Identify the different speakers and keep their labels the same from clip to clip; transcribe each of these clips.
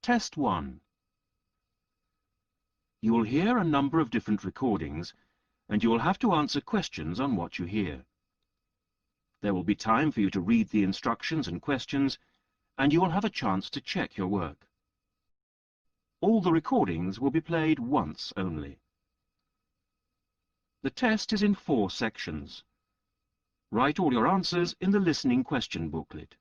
Speaker 1: Test 1. You will hear a number of different recordings, and you will have to answer questions on what you hear. There will be time for you to read the instructions and questions, and you will have a chance to check your work. All the recordings will be played once only. The test is in 4 sections. Write all your answers in the listening question booklet.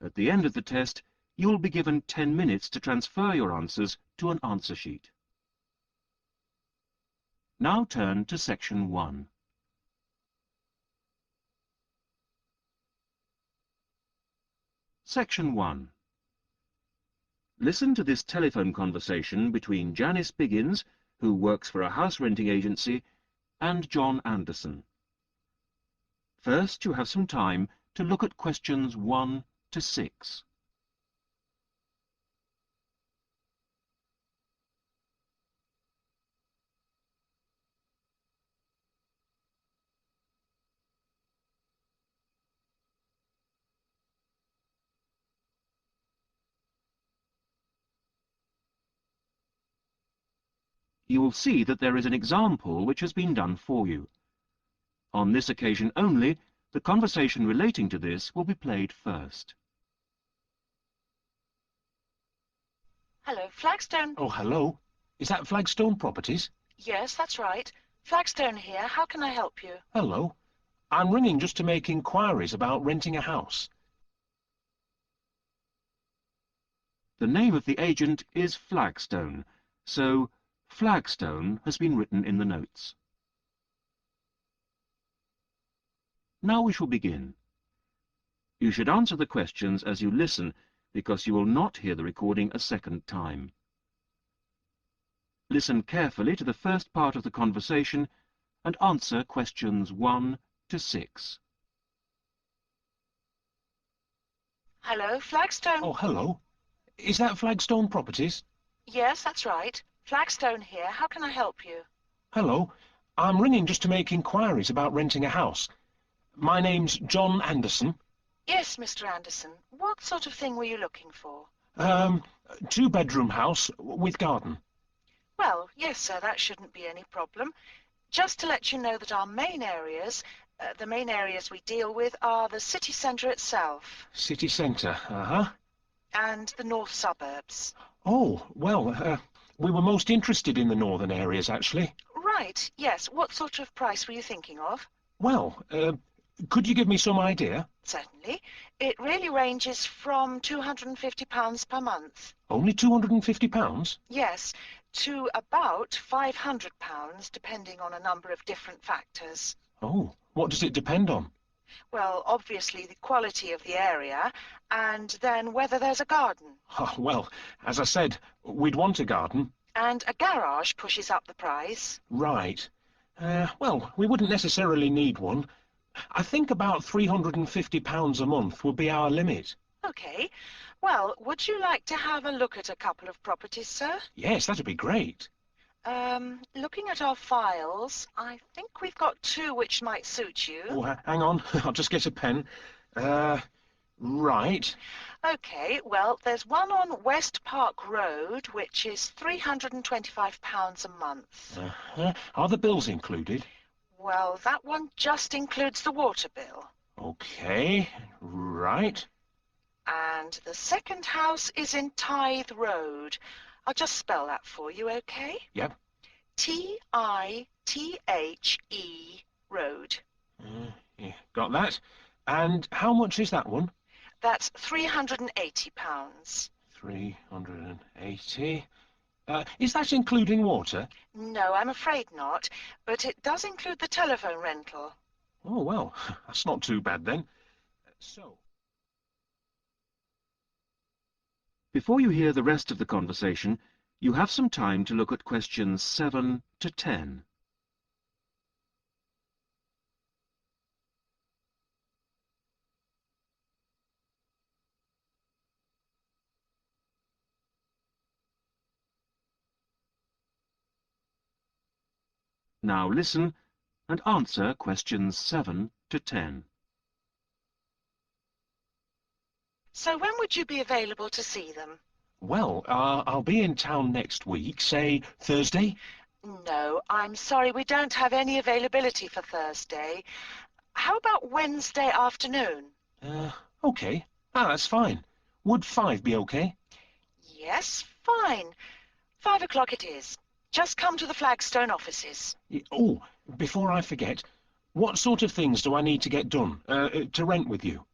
Speaker 1: At the end of the test, you will be given 10 minutes to transfer your answers to an answer sheet. Now turn to Section 1. Section 1. Listen to this telephone conversation between Janice Biggins, who works for a house renting agency, and John Anderson. First, you have some time to look at questions 1 to 6. You will see that there is an example which has been done for you. On this occasion only, the conversation relating to this will be played first.
Speaker 2: Hello, Flagstone.
Speaker 3: Oh, hello. Is that Flagstone Properties?
Speaker 2: Yes, that's right. Flagstone here. How can I help you?
Speaker 3: Hello. I'm ringing just to make inquiries about renting a house.
Speaker 1: The name of the agent is Flagstone, so Flagstone has been written in the notes. Now we shall begin. You should answer the questions as you listen, because you will not hear the recording a second time. Listen carefully to the first part of the conversation and answer questions 1 to 6.
Speaker 2: Hello, Flagstone.
Speaker 3: Oh, hello. Is that Flagstone Properties?
Speaker 2: Yes, that's right. Flagstone here. How can I help you?
Speaker 3: Hello. I'm ringing just to make inquiries about renting a house. My name's John Anderson.
Speaker 2: Yes, Mr. Anderson. What sort of thing were you looking for?
Speaker 3: 2-bedroom house with garden.
Speaker 2: Well, yes, sir, that shouldn't be any problem. Just to let you know that our main areas, the main areas we deal with are the city centre itself.
Speaker 3: City centre, uh-huh.
Speaker 2: And the north suburbs.
Speaker 3: Oh, well, we were most interested in the northern areas, actually.
Speaker 2: Right, yes. What sort of price were you thinking of?
Speaker 3: Well, could you give me some idea?
Speaker 2: Certainly. It really ranges from £250 per month.
Speaker 3: Only £250?
Speaker 2: Yes, to about £500, depending on a number of different factors.
Speaker 3: Oh, what does it depend on?
Speaker 2: Well, obviously the quality of the area, and then whether there's a garden.
Speaker 3: Oh, well, as I said, we'd want a garden.
Speaker 2: And a garage pushes up the price.
Speaker 3: Right. Well, we wouldn't necessarily need one. I think about £350 a month would be our limit.
Speaker 2: OK. Well, would you like to have a look at a couple of properties, sir?
Speaker 3: Yes, that'd be great.
Speaker 2: Looking at our files, I think we've got 2 which might suit you.
Speaker 3: Oh, hang on, I'll just get a pen. Right.
Speaker 2: OK, well, there's one on West Park Road, which is £325 a month.
Speaker 3: Are the bills included?
Speaker 2: Well, that one just includes the water bill.
Speaker 3: OK, right.
Speaker 2: And the second house is in Tithe Road. I'll just spell that for you, OK?
Speaker 3: Yep.
Speaker 2: Tithe Road.
Speaker 3: Yeah, got that. And how much is that one?
Speaker 2: That's £380.
Speaker 3: 380. Is that including water?
Speaker 2: No, I'm afraid not, but it does include the telephone rental.
Speaker 3: Oh, well, that's not too bad then. So...
Speaker 1: Before you hear the rest of the conversation, you have some time to look at questions 7 to 10. Now listen and answer questions 7 to 10.
Speaker 2: So when would you be available to see them?
Speaker 3: Well, I'll be in town next week, say Thursday.
Speaker 2: No, I'm sorry, we don't have any availability for Thursday. How about Wednesday afternoon?
Speaker 3: Okay. That's fine. Would 5 be okay?
Speaker 2: Yes, fine. 5 o'clock it is. Just come to the Flagstone offices.
Speaker 3: Oh, before I forget, what sort of things do I need to get done, to rent with you?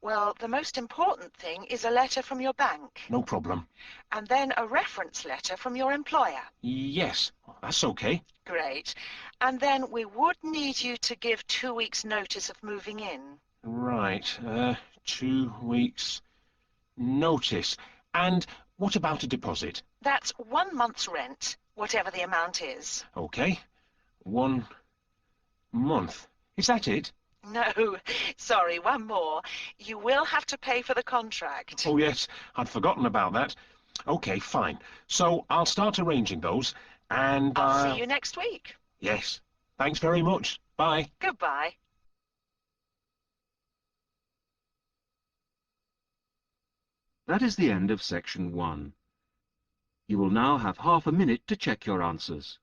Speaker 2: Well, the most important thing is a letter from your bank,
Speaker 3: No problem.
Speaker 2: and then a reference letter from your employer.
Speaker 3: Yes, that's okay.
Speaker 2: Great. And then we would need you to give 2 weeks' notice of moving in.
Speaker 3: Right, 2 weeks notice. And what about a deposit?
Speaker 2: That's 1 month's rent, whatever the amount is.
Speaker 3: Okay, 1 month. Is that it?
Speaker 2: No, sorry, one more. You will have to pay for the contract.
Speaker 3: Oh, yes, I'd forgotten about that. Okay, fine. So I'll start arranging those, and
Speaker 2: I'll see you next week.
Speaker 3: Yes. Thanks very much. Bye.
Speaker 2: Goodbye.
Speaker 1: That is the end of section 1. You will now have half a minute to check your answers.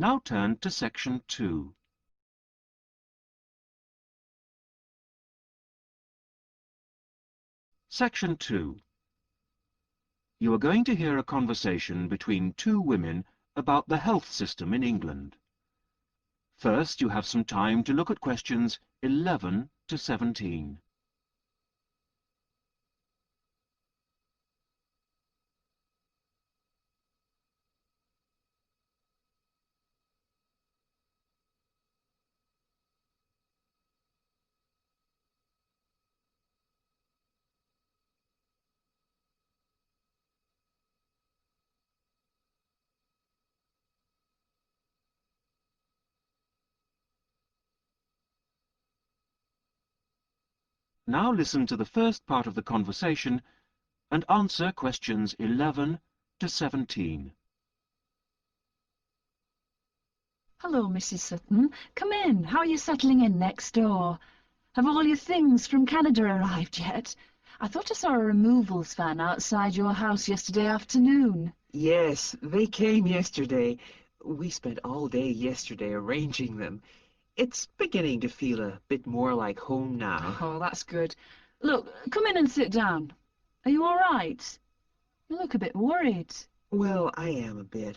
Speaker 1: Now turn to section 2. Section 2. You are going to hear a conversation between two women about the health system in England. First, you have some time to look at questions 11 to 17. Now listen to the first part of the conversation and answer questions 11 to 17.
Speaker 4: Hello, Mrs. Sutton. Come in. How are you settling in next door? Have all your things from Canada arrived yet? I thought I saw a removals van outside your house yesterday afternoon.
Speaker 5: Yes, they came yesterday. We spent all day yesterday arranging them. It's beginning to feel a bit more like home now.
Speaker 4: Oh, that's good. Look, come in and sit down. Are you all right? You look a bit worried.
Speaker 5: Well, I am a bit.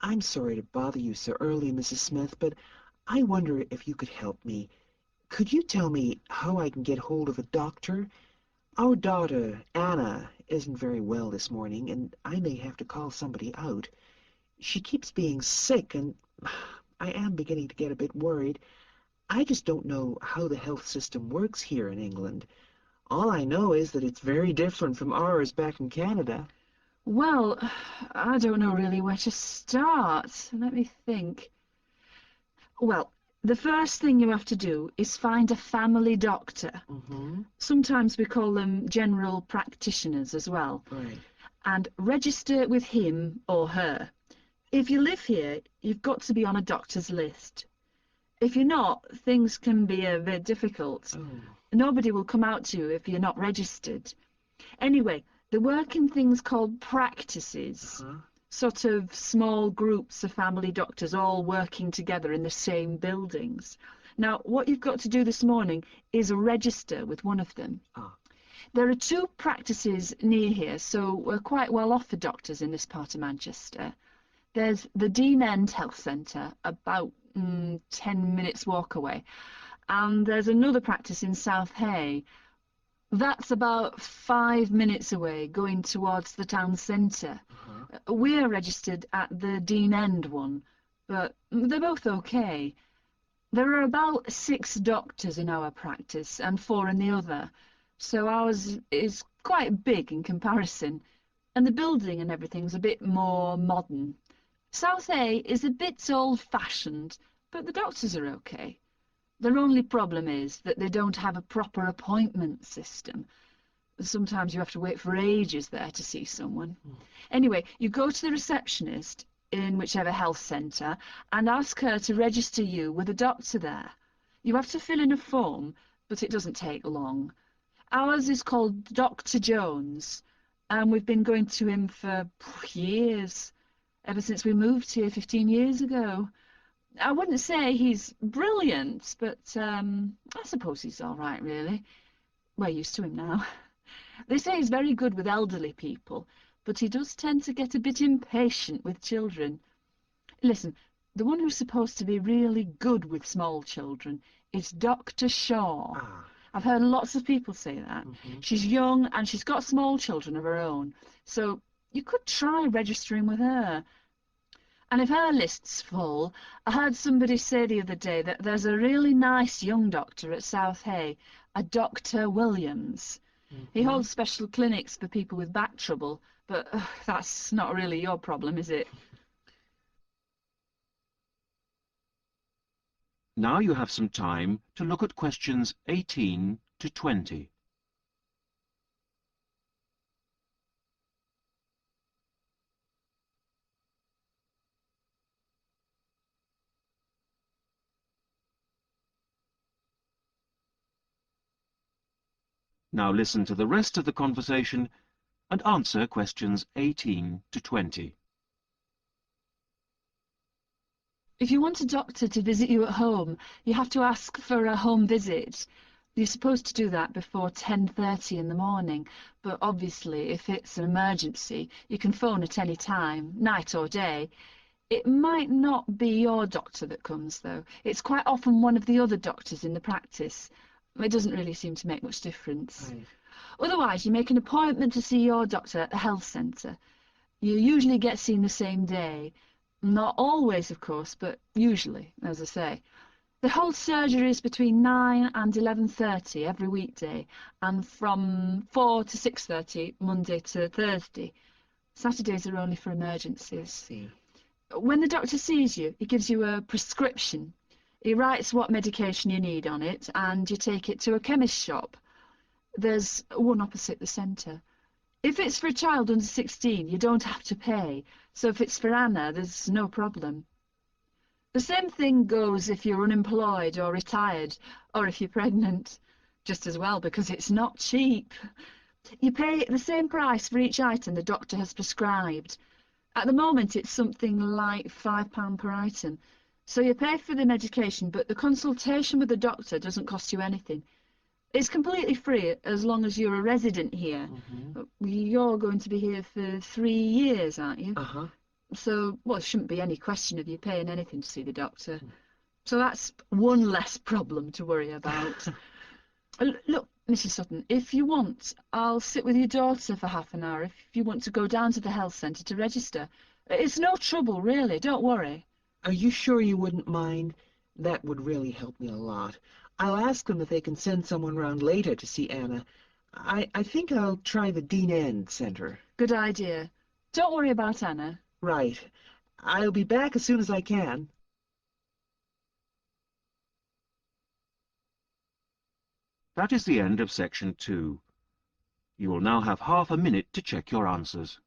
Speaker 5: I'm sorry to bother you so early, Mrs. Smith, but I wonder if you could help me. Could you tell me how I can get hold of a doctor? Our daughter, Anna, isn't very well this morning, and I may have to call somebody out. She keeps being sick, and I am beginning to get a bit worried. I just don't know how the health system works here in England. All I know is that it's very different from ours back in Canada.
Speaker 4: Well, I don't know really where to start. Let me think. Well, the first thing you have to do is find a family doctor. Sometimes we call them general practitioners as well.
Speaker 5: Right.
Speaker 4: And register with him or her. If you live here, you've got to be on a doctor's list. If you're not, things can be a bit difficult.
Speaker 5: Oh.
Speaker 4: Nobody will come out to you if you're not registered. Anyway, they work in things called practices. Sort of small groups of family doctors all working together in the same buildings. Now, what you've got to do this morning is register with one of them. There are 2 practices near here, so we're quite well off for doctors in this part of Manchester. There's the Dean End Health Centre, about 10 minutes walk away, and there's another practice in South Hay. That's about 5 minutes away, going towards the town centre. We're registered at the Dean End one, but they're both okay. There are about 6 doctors in our practice and 4 in the other, so ours is quite big in comparison. and the building and everything's a bit more modern. South A is a bit old-fashioned, but the doctors are okay. Their only problem is that they don't have a proper appointment system. Sometimes you have to wait for ages there to see someone. Anyway, you go to the receptionist in whichever health centre and ask her to register you with a doctor there. You have to fill in a form, but it doesn't take long. Ours is called Dr. Jones, and we've been going to him for years, ever since we moved here 15 years ago. I wouldn't say he's brilliant, but I suppose he's all right, really. We're used to him now. They say he's very good with elderly people, but he does tend to get a bit impatient with children. Listen, the one who's supposed to be really good with small children is Dr. Shaw. I've heard lots of people say that. She's young and she's got small children of her own, so you could try registering with her. And if her list's full, I heard somebody say the other day that there's a really nice young doctor at South Hay, a Dr. Williams. He holds special clinics for people with back trouble, but that's not really your problem, is it?
Speaker 1: Now you have some time to look at questions 18 to 20. Now listen to the rest of the conversation and answer questions 18 to 20.
Speaker 4: If you want a doctor to visit you at home, you have to ask for a home visit. You're supposed to do that before 10:30 in the morning, but obviously if it's an emergency, you can phone at any time, night or day. It might not be your doctor that comes, though. It's quite often one of the other doctors in the practice. It doesn't really seem to make much difference.
Speaker 5: Right.
Speaker 4: Otherwise, you make an appointment to see your doctor at the health centre. You usually get seen the same day. Not always, of course, but usually, as I say. They hold surgeries between 9 and 11:30 every weekday, and from 4 to 6:30 Monday to Thursday. Saturdays are only for emergencies.
Speaker 5: See.
Speaker 4: When the doctor sees you, he gives you a prescription. He writes what medication you need on it, and you take it to a chemist shop. There's one opposite the centre. If it's for a child under 16, you don't have to pay, so if it's for Anna, there's no problem. The same thing goes if you're unemployed or retired, or if you're pregnant. Just as well, because it's not cheap. You pay the same price for each item the doctor has prescribed. At the moment, it's something like £5 per item. So you pay for the medication, but the consultation with the doctor doesn't cost you anything. It's completely free as long as you're a resident here. You're going to be here for 3 years, aren't you? So, well, there shouldn't be any question of you paying anything to see the doctor. So that's one less problem to worry about. Look, Mrs. Sutton, if you want, I'll sit with your daughter for half an hour if you want to go down to the health centre to register. It's no trouble, really, don't worry.
Speaker 5: Are you sure you wouldn't mind? That would really help me a lot. I'll ask them if they can send someone round later to see Anna. I think I'll try the Dean End Centre.
Speaker 4: Good idea. Don't worry about Anna.
Speaker 5: Right. I'll be back as soon as I can.
Speaker 1: That is the end of section 2. You will now have half a minute to check your answers.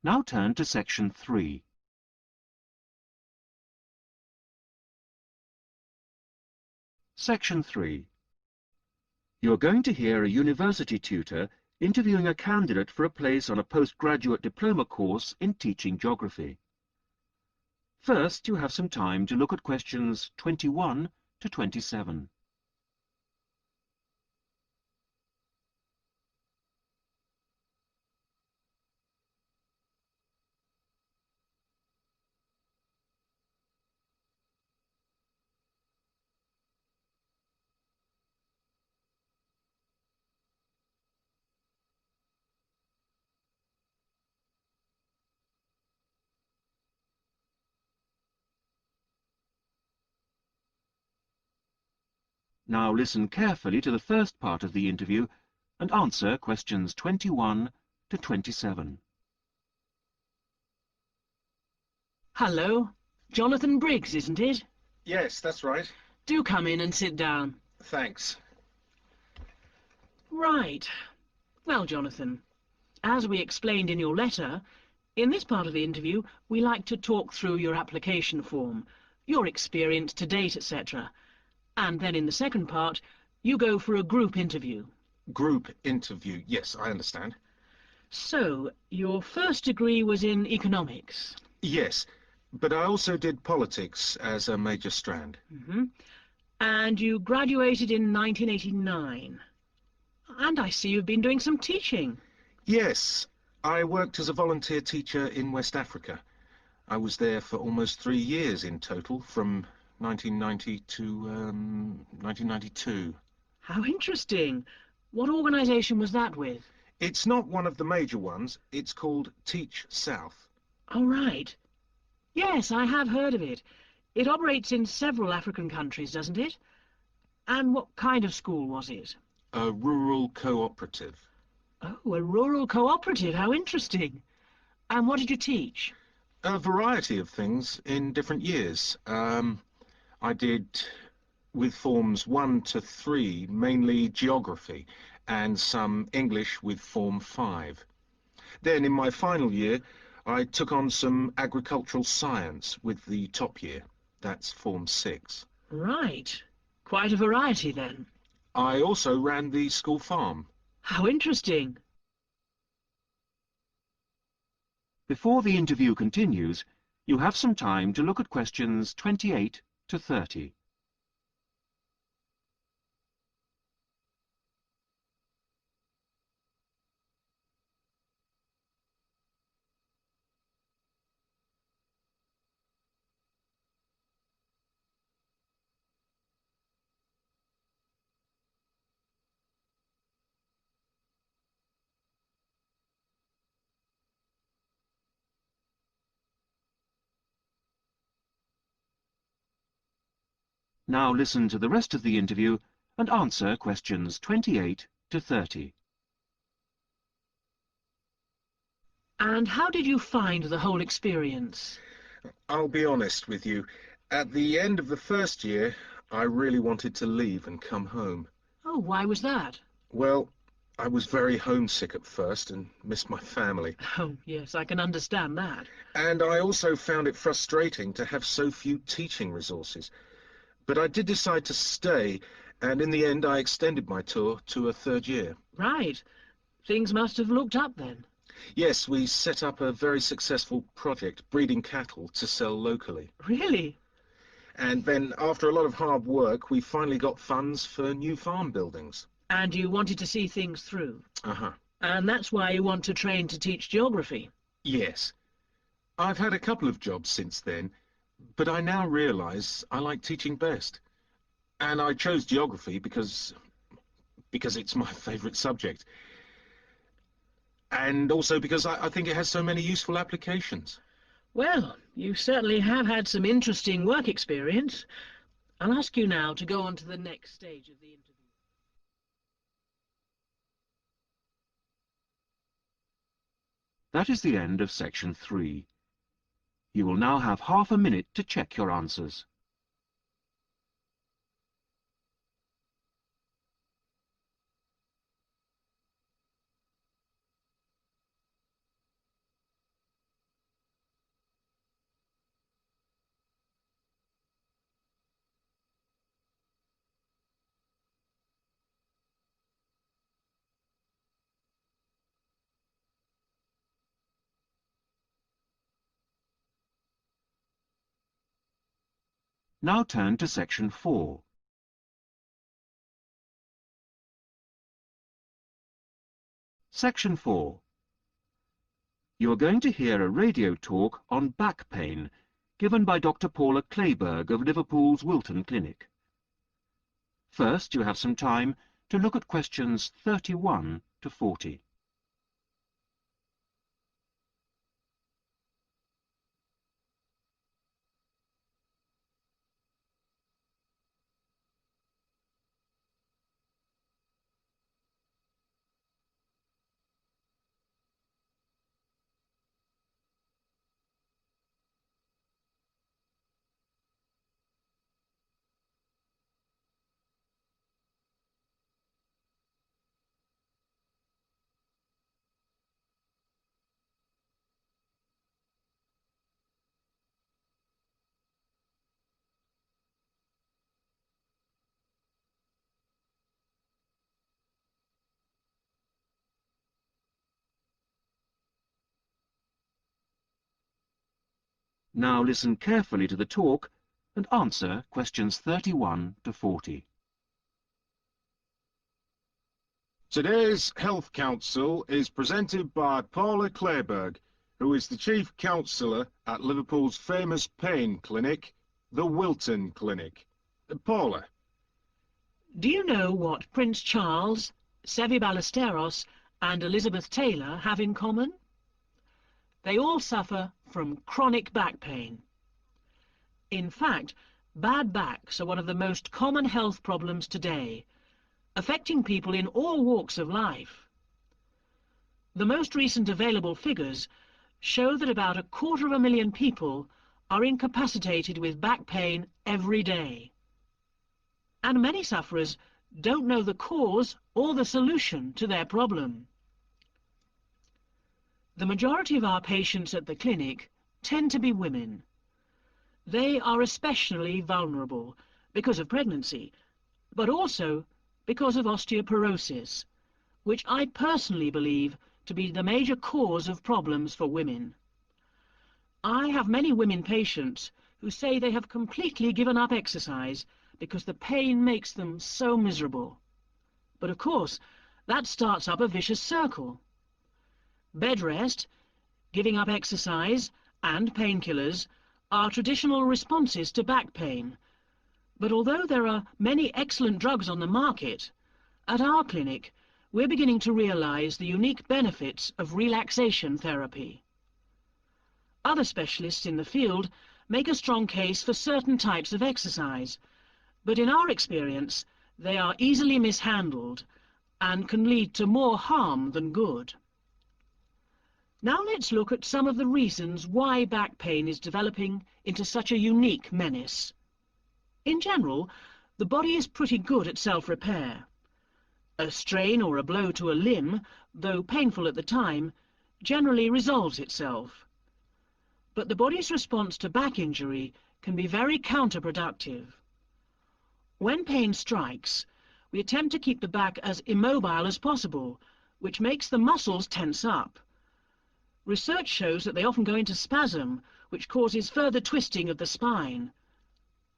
Speaker 1: Now turn to section 3. Section 3. You are going to hear a university tutor interviewing a candidate for a place on a postgraduate diploma course in teaching geography. First, you have some time to look at questions 21 to 27. Now listen carefully to the first part of the interview and answer questions 21 to 27.
Speaker 6: Hello. Jonathan Briggs, isn't it?
Speaker 3: Yes, that's right.
Speaker 6: Do come in and sit down.
Speaker 3: Thanks.
Speaker 6: Right. Well, Jonathan, as we explained in your letter, in this part of the interview, we like to talk through your application form, your experience to date, etc. And then in the second part, you go for a group interview.
Speaker 3: Group interview. Yes, I understand.
Speaker 6: So, your first degree was in economics.
Speaker 3: Yes, but I also did politics as a major strand.
Speaker 6: And you graduated in 1989. And I see you've been doing some teaching.
Speaker 3: Yes, I worked as a volunteer teacher in West Africa. I was there for almost 3 years in total, from 1990 to 1992.
Speaker 6: How interesting. What organisation was that with?
Speaker 3: It's not one of the major ones. It's called Teach South.
Speaker 6: Oh, right. Yes, I have heard of it. It operates in several African countries, doesn't it? And what kind of school was it?
Speaker 3: A rural cooperative.
Speaker 6: Oh, a rural cooperative. How interesting. And what did you teach?
Speaker 3: A variety of things in different years. I did, with forms 1 to 3, mainly geography, and some English with form 5. Then, in my final year, I took on some agricultural science with the top year. That's form 6.
Speaker 6: Right. Quite a variety, then.
Speaker 3: I also ran the school farm.
Speaker 6: How interesting.
Speaker 1: Before the interview continues, you have some time to look at questions 28 to 30. Now listen to the rest of the interview and answer questions 28 to 30.
Speaker 6: And how did you find the whole experience?
Speaker 3: I'll be honest with you. At the end of the first year, I really wanted to leave and come home.
Speaker 6: Oh, why was that?
Speaker 3: Well, I was very homesick at first and missed my family.
Speaker 6: Oh, yes, I can understand that.
Speaker 3: And I also found it frustrating to have so few teaching resources. But I did decide to stay, and in the end I extended my tour to a 3rd year.
Speaker 6: Right. Things must have looked up then.
Speaker 3: Yes, we set up a very successful project, breeding cattle to sell locally.
Speaker 6: Really?
Speaker 3: And then, after a lot of hard work, we finally got funds for new farm buildings.
Speaker 6: And you wanted to see things through.
Speaker 3: Uh-huh.
Speaker 6: And that's why you want to train to teach geography.
Speaker 3: Yes. I've had a couple of jobs since then, but I now realise I like teaching best. And I chose geography because it's my favourite subject. And also because I think it has so many useful applications.
Speaker 6: Well, you certainly have had some interesting work experience. I'll ask you now to go on to the next stage of the interview.
Speaker 1: That is the end of section 3. You will now have half a minute to check your answers. Now turn to section 4. Section 4. You are going to hear a radio talk on back pain given by Dr. Paula Clayburgh of Liverpool's Wilton Clinic. First, you have some time to look at questions 31 to 40. Now listen carefully to the talk and answer questions 31 to 40.
Speaker 3: Today's Health Council is presented by Paula Clayburgh, who is the Chief Counsellor at Liverpool's famous pain clinic, the Wilton Clinic. Paula.
Speaker 6: Do you know what Prince Charles, Sevi Ballesteros and Elizabeth Taylor have in common? They all suffer from chronic back pain. In fact, bad backs are one of the most common health problems today, affecting people in all walks of life. The most recent available figures show that about 250,000 people are incapacitated with back pain every day. And many sufferers don't know the cause or the solution to their problem. The majority of our patients at the clinic tend to be women. They are especially vulnerable because of pregnancy, but also because of osteoporosis, which I personally believe to be the major cause of problems for women. I have many women patients who say they have completely given up exercise because the pain makes them so miserable. But of course, that starts up a vicious circle. Bed rest, giving up exercise, and painkillers are traditional responses to back pain. But although there are many excellent drugs on the market, at our clinic we're beginning to realize the unique benefits of relaxation therapy. Other specialists in the field make a strong case for certain types of exercise, but in our experience they are easily mishandled and can lead to more harm than good. Now let's look at some of the reasons why back pain is developing into such a unique menace. In general, the body is pretty good at self-repair. A strain or a blow to a limb, though painful at the time, generally resolves itself. But the body's response to back injury can be very counterproductive. When pain strikes, we attempt to keep the back as immobile as possible, which makes the muscles tense up. Research shows that they often go into spasm, which causes further twisting of the spine.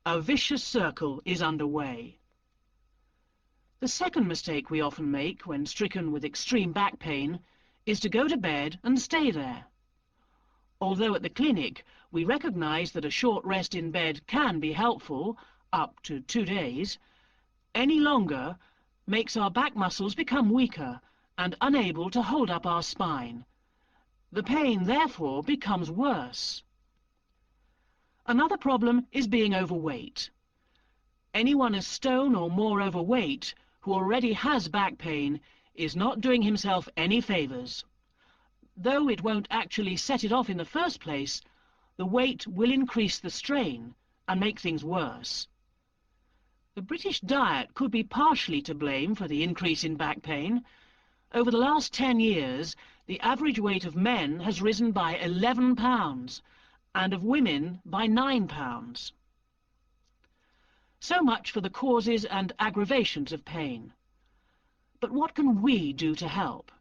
Speaker 6: A vicious circle is underway. The second mistake we often make when stricken with extreme back pain is to go to bed and stay there. Although at the clinic we recognize that a short rest in bed can be helpful, up to 2 days, any longer makes our back muscles become weaker and unable to hold up our spine. The pain, therefore, becomes worse. Another problem is being overweight. Anyone a stone or more overweight who already has back pain is not doing himself any favours. Though it won't actually set it off in the first place, the weight will increase the strain and make things worse. The British diet could be partially to blame for the increase in back pain. Over the last 10 years, the average weight of men has risen by 11 pounds, and of women by 9 pounds. So much for the causes and aggravations of pain. But what can we do to help?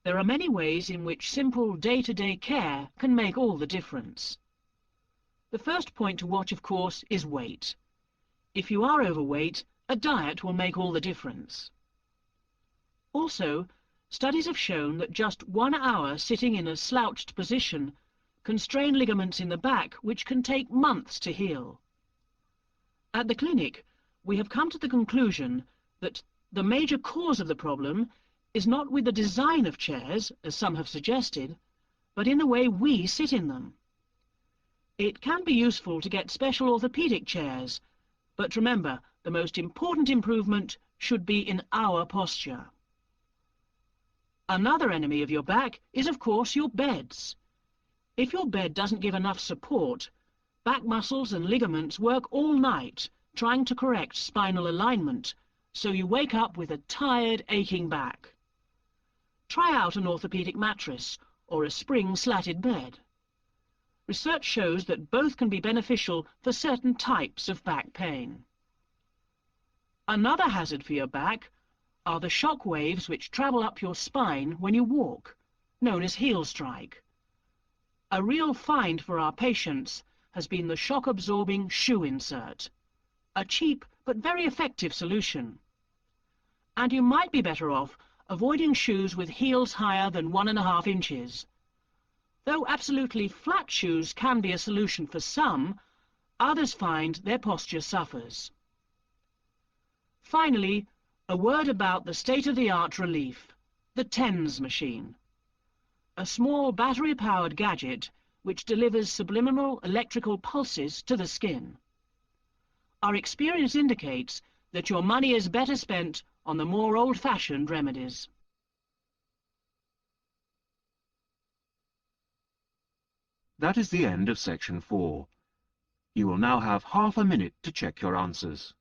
Speaker 6: There are many ways in which simple day-to-day care can make all the difference. The first point to watch, of course, is weight. If you are overweight, a diet will make all the difference. Also, studies have shown that just 1 hour sitting in a slouched position can strain ligaments in the back which can take months to heal. At the clinic, we have come to the conclusion that the major cause of the problem is not with the design of chairs, as some have suggested, but in the way we sit in them. It can be useful to get special orthopedic chairs, but remember, the most important improvement should be in our posture. Another enemy of your back is, of course, your beds. If your bed doesn't give enough support, back muscles and ligaments work all night trying to correct spinal alignment, so you wake up with a tired, aching back. Try out an orthopedic mattress or a spring-slatted bed. Research shows that both can be beneficial for certain types of back pain. Another hazard for your back are the shock waves which travel up your spine when you walk, known as heel strike. A real find for our patients has been the shock-absorbing shoe insert, a cheap but very effective solution. And you might be better off avoiding shoes with heels higher than 1.5 inches. Though absolutely flat shoes can be a solution for some, others find their posture suffers. Finally, a word about the state-of-the-art relief, the TENS machine. A small battery-powered gadget which delivers subliminal electrical pulses to the skin. Our experience indicates that your money is better spent on the more old-fashioned remedies.
Speaker 1: That is the end of section 4. You will now have half a minute to check your answers.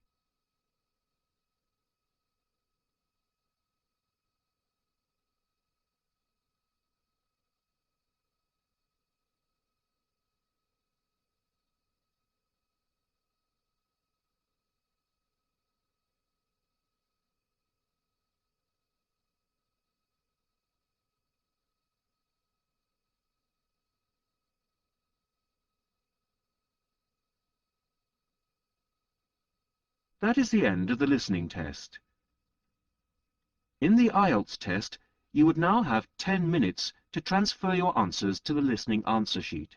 Speaker 1: That is the end of the listening test. In the IELTS test, you would now have 10 minutes to transfer your answers to the listening answer sheet.